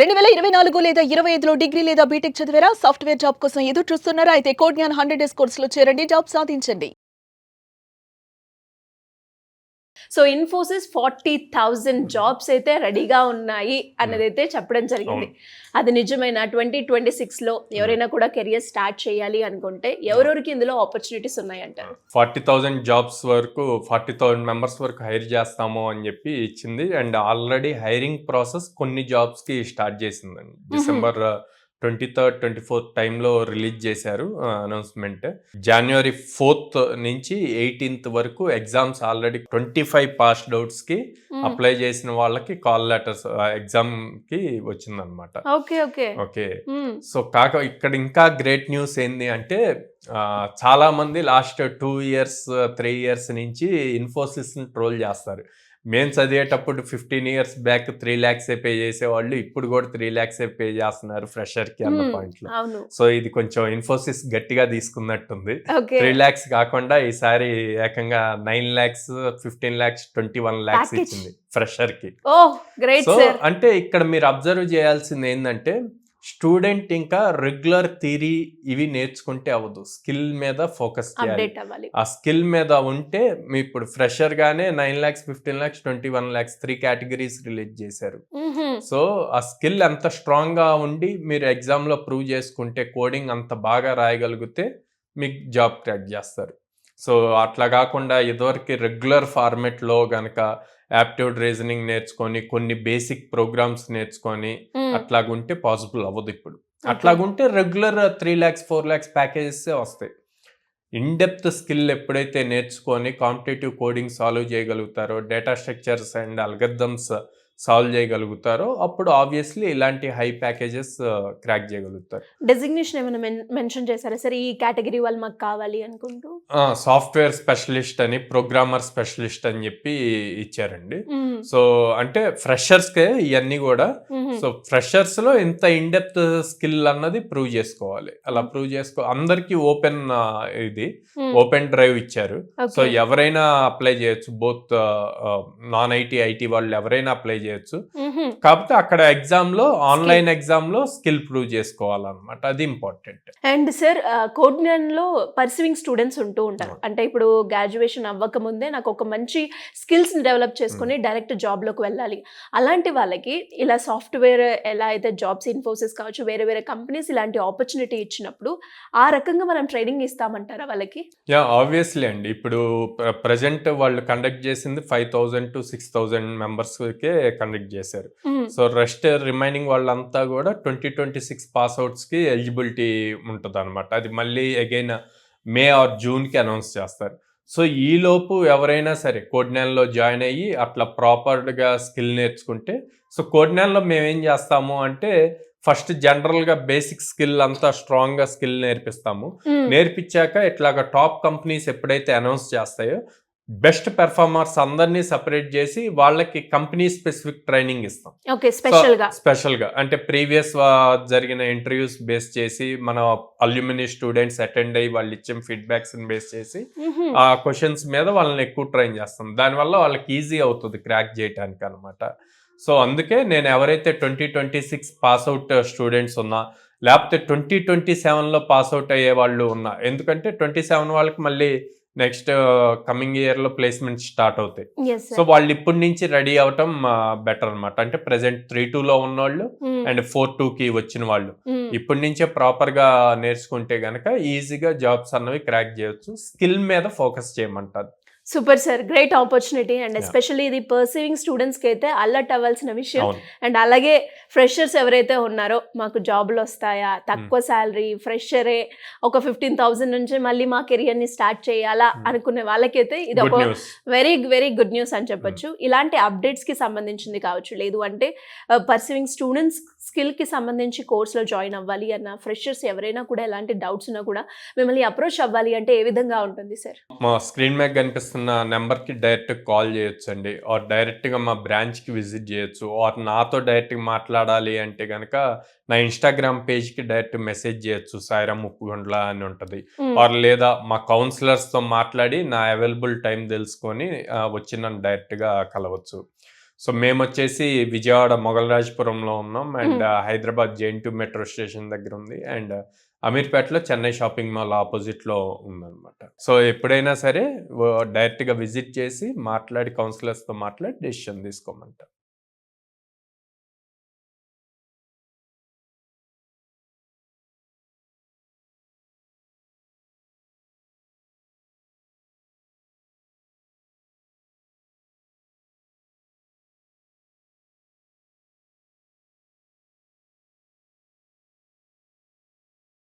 2024 లేదా 25లో డిగ్రీ లేదా బీటెక్ చదివారా? సాఫ్ట్‌వేర్ జాబ్ కోసం ఎదురు చూస్తున్నారా? అయితే కోడ్ జ్ఞాన్ 100 డేస్ కోర్సులో చేరండి. జాబ్ సాధించండి. సో ఇన్ఫోసిస్ 40,000 జాబ్స్ అయితే రెడీగా ఉన్నాయి అన్నదైతే చెప్పడం జరిగింది. అది నిజమైన 2026లో ఎవరైనా కూడా కెరియర్ స్టార్ట్ చేయాలి అనుకుంటే ఎవరెవరికి ఇందులో ఆపర్చునిటీస్ ఉన్నాయంటారు? 40,000 జాబ్స్ వరకు 40,000 మెంబర్స్ వరకు హైర్ చేస్తాము అని చెప్పి ఇచ్చింది. అండ్ ఆల్రెడీ హైరింగ్ ప్రాసెస్ కొన్ని జాబ్స్కి స్టార్ట్ చేసిందండి. డిసెంబర్ 23rd, 24th టైంలో రిలీజ్ చేశారు అనౌన్స్మెంట్. January 4th నుంచి 18th వరకు ఎగ్జామ్స్ ఆల్రెడీ 25 పాస్డ్ అవుట్స్కి అప్లై చేసిన వాళ్ళకి కాల్ లెటర్స్ ఎగ్జామ్కి వచ్చిందనమాట. ఓకే. సో ఇక్కడ ఇంకా గ్రేట్ న్యూస్ ఏంది అంటే చాలా మంది లాస్ట్ 2 years 3 years నుంచి ఇన్ఫోసిస్ని ట్రోల్ చేస్తారు. మేము చదివేటప్పుడు 15 years బ్యాక్ 3 lakhs పే చేసేవాళ్ళు ఇప్పుడు కూడా 3 lakhs పే చేస్తున్నారు ఫ్రెషర్కి అన్న పాయింట్లో. సో ఇది కొంచెం ఇన్ఫోసిస్ గట్టిగా తీసుకున్నట్టుంది. 3 lakhs కాకుండా ఈసారి ఏకంగా 9 lakhs 15 lakhs 21 lakhs ఇచ్చింది ఫ్రెషర్కి. సో అంటే ఇక్కడ మీరు అబ్జర్వ్ చేయాల్సింది ఏంటంటే స్టూడెంట్ ఇంకా రెగ్యులర్ థియరీ ఇవి నేర్చుకుంటే అవ్వదు, స్కిల్ మీద ఫోకస్ చేయాలి. ఆ స్కిల్ మీద ఉంటే మీ ఇప్పుడు ఫ్రెషర్ గానే 9 lakhs 15 lakhs 21 lakhs 3 categories release చేశారు. సో ఆ స్కిల్ అంత స్ట్రాంగ్ గా ఉండి మీరు ఎగ్జామ్ లో ప్రూవ్ చేసుకుంటే కోడింగ్ అంత బాగా రాయగలిగితే మీకు జాబ్ క్రాక్ చేస్తారు. సో అట్లా కాకుండా ఇదివరకు రెగ్యులర్ ఫార్మెట్ లో గనక యాప్టిట్యూడ్ రీజనింగ్ నేర్చుకొని కొన్ని బేసిక్ ప్రోగ్రామ్స్ నేర్చుకొని అట్లాగుంటే పాసిబుల్ అవ్వదు. ఇప్పుడు అట్లాగుంటే రెగ్యులర్ 3 lakhs 4 lakhs ప్యాకేజెస్ వస్తాయి. ఇన్ డెప్త్ స్కిల్ ఎప్పుడైతే నేర్చుకొని కాంపిటేటివ్ కోడింగ్ సాల్వ్ చేయగలుగుతారో, data structures and algorithms solve చేయగలుగుతారో అప్పుడు ఆబ్వియస్లీ ఇలాంటి హై ప్యాకేజెస్ క్రాక్ చేయగలుగుతారు. డెసిగ్నేషన్ ఏమైనా మెన్షన్ చేశారా సార్ ఈ కేటగిరీ వాళ్ళు మాకు కావాలి అనుకుంటూ? సాఫ్ట్వేర్ స్పెషలిస్ట్ అని, ప్రోగ్రామర్ స్పెషలిస్ట్ అని చెప్పి ఇచ్చారండి. సో అంటే ఫ్రెషర్స్కే ఇవన్నీ కూడా. సో ఫ్రెషర్స్ లో ఇంత ఇన్ డెప్త్ స్కిల్ అన్నది ప్రూవ్ చేసుకోవాలి. అలా ప్రూవ్ అందరికి ఓపెన్ ఇది ఓపెన్ డ్రైవ్ ఇచ్చారు. సో ఎవరైనా అప్లై చేయొచ్చు, బోత్ నాన్ ఐటీ ఐటీ వాళ్ళు ఎవరైనా అప్లై చేయొచ్చు. కాకపోతే అక్కడ ఎగ్జామ్ లో ఆన్లైన్ ఎగ్జామ్ లో స్కిల్ ప్రూవ్ చేసుకోవాలన్నమాట, అది important. And sir code Gyan లో పర్సీవింగ్ స్టూడెంట్స్ ఉంటూ ఉంటారు. అంటే ఇప్పుడు గ్రాడ్యుయేషన్ అవ్వక ముందే నాకు ఒక మంచి స్కిల్స్ డెవలప్ చేసుకుని డైరెక్ట్ జాబ్ లోకి వెళ్ళాలి. అలాంటి వాళ్ళకి ఇలా సాఫ్ట్వేర్ ఎలా అయితే జాబ్స్ ఇన్ఫోసిస్ కావచ్చు, వేరే వేరే కంపెనీస్ ఇలాంటి ఆపర్చునిటీ ఇచ్చినప్పుడు ఆ రకంగా మనం ట్రైనింగ్ ఇస్తామంటారా వాళ్ళకి? ఆబ్వియస్లీ అండి. ఇప్పుడు ప్రజెంట్ వాళ్ళు కండక్ట్ చేసింది 5,000 to 6,000 మెంబర్స్ కే కండక్ట్ చేశారు. సో రెస్ట్ రిమైనింగ్ వాళ్ళంతా కూడా 2026 పాస్ అవుట్స్ కి ఎలిజిబిలిటీ ఉంటుంది అనమాట. అది మళ్ళీ అగైన్ మే ఆర్ జూన్ కి అనౌన్స్ చేస్తారు. సో ఈ లోపు ఎవరైనా సరే కోడ్నాల్లో జాయిన్ అయ్యి అట్లా ప్రాపర్గా స్కిల్ నేర్చుకుంటే, సో కోడ్నాల్లో మేము ఏం చేస్తాము అంటే ఫస్ట్ జనరల్ గా బేసిక్ స్కిల్ అంతా స్ట్రాంగ్ గా స్కిల్ నేర్పిస్తాము. నేర్పించాక ఇట్లాగా టాప్ కంపెనీస్ ఎప్పుడైతే అనౌన్స్ చేస్తాయో బెస్ట్ పెర్ఫార్మర్స్ అందరినీ సెపరేట్ చేసి వాళ్ళకి కంపెనీ స్పెసిఫిక్ ట్రైనింగ్ ఇస్తాం. స్పెషల్ గా అంటే ప్రీవియస్ జరిగిన ఇంటర్వ్యూస్ బేస్ చేసి మన అల్యూమినీ స్టూడెంట్స్ అటెండ్ అయ్యి వాళ్ళు ఇచ్చిన ఫీడ్బ్యాక్స్ బేస్ చేసి ఆ క్వశ్చన్స్ మీద వాళ్ళని ఎక్కువ ట్రైన్ చేస్తాం. దానివల్ల వాళ్ళకి ఈజీ అవుతుంది క్రాక్ చేయడానికి అనమాట. సో అందుకే నేను ఎవరైతే 2026 పాస్ అవుట్ స్టూడెంట్స్ ఉన్నా, లేకపోతే 2027లో పాస్ అవుట్ అయ్యే వాళ్ళు ఉన్నా, ఎందుకంటే 27 వాళ్ళకి మళ్ళీ నెక్స్ట్ కమింగ్ ఇయర్ లో ప్లేస్మెంట్ స్టార్ట్ అవుతాయి. సో వాళ్ళు ఇప్పటి నుంచి రెడీ అవటం బెటర్ అనమాట. అంటే ప్రెసెంట్ 3-2లో ఉన్నవాళ్ళు అండ్ 4-2కి వచ్చిన వాళ్ళు ఇప్పటి నుంచే ప్రాపర్ గా నేర్చుకుంటే గనక ఈజీగా జాబ్స్ అన్నవి క్రాక్ చేయొచ్చు. స్కిల్ మీద ఫోకస్ చేయమంటారు. Super sir, great opportunity. And especially ఇది పర్సీవింగ్ స్టూడెంట్స్ కి అయితే అలర్ట్ అవ్వాల్సిన విషయం. అండ్ అలాగే ఫ్రెషర్స్ ఎవరైతే ఉన్నారో మాకు జాబ్లు వస్తాయా, తక్కువ శాలరీ, ఫ్రెషరే ఒక 15,000 నుంచి మళ్ళీ మా కెరియర్ ని స్టార్ట్ చేయాలా అనుకునే వాళ్ళకైతే ఇది ఒక వెరీ వెరీ గుడ్ న్యూస్ అని చెప్పొచ్చు. ఇలాంటి అప్డేట్స్ కి సంబంధించింది కావచ్చు, లేదు అంటే పర్సీవింగ్ స్టూడెంట్స్ స్కిల్ కి సంబంధించి కోర్సులో జాయిన్ అవ్వాలి అన్న ఫ్రెషర్స్ ఎవరైనా కూడా ఎలాంటి డౌట్స్ ఉన్నా కూడా మిమ్మల్ని అప్రోచ్ అవ్వాలి అంటే ఏ విధంగా ఉంటుంది సార్? మా స్క్రీన్ మీద కనిపిస్తున్న నెంబర్కి డైరెక్ట్ కాల్ చేయొచ్చు అండి, ఆర్ డైరెక్ట్గా మా బ్రాంచ్కి విజిట్ చేయొచ్చు, ఆర్ నాతో డైరెక్ట్గా మాట్లాడాలి అంటే కనుక నా ఇన్స్టాగ్రామ్ పేజ్కి డైరెక్ట్ మెసేజ్ చేయొచ్చు, సాయిరామ్ ఉప్పుగుండ్ల అని ఉంటుంది. ఆర్ లేదా మా కౌన్సిలర్స్తో మాట్లాడి నా అవైలబుల్ టైం తెలుసుకొని వచ్చి నన్ను డైరెక్ట్గా కలవచ్చు. సో మేము వచ్చేసి విజయవాడ మొగలరాజపురంలో ఉన్నాం అండ్ హైదరాబాద్ జైన్2 మెట్రో స్టేషన్ దగ్గర ఉంది అండ్ అమీర్పేటలో చెన్నై షాపింగ్ మాల్ ఆపోజిట్లో ఉందన్నమాట. సో ఎప్పుడైనా సరే డైరెక్ట్గా విజిట్ చేసి మాట్లాడి కౌన్సిలర్స్తో మాట్లాడి డెసిషన్ తీసుకోమంట.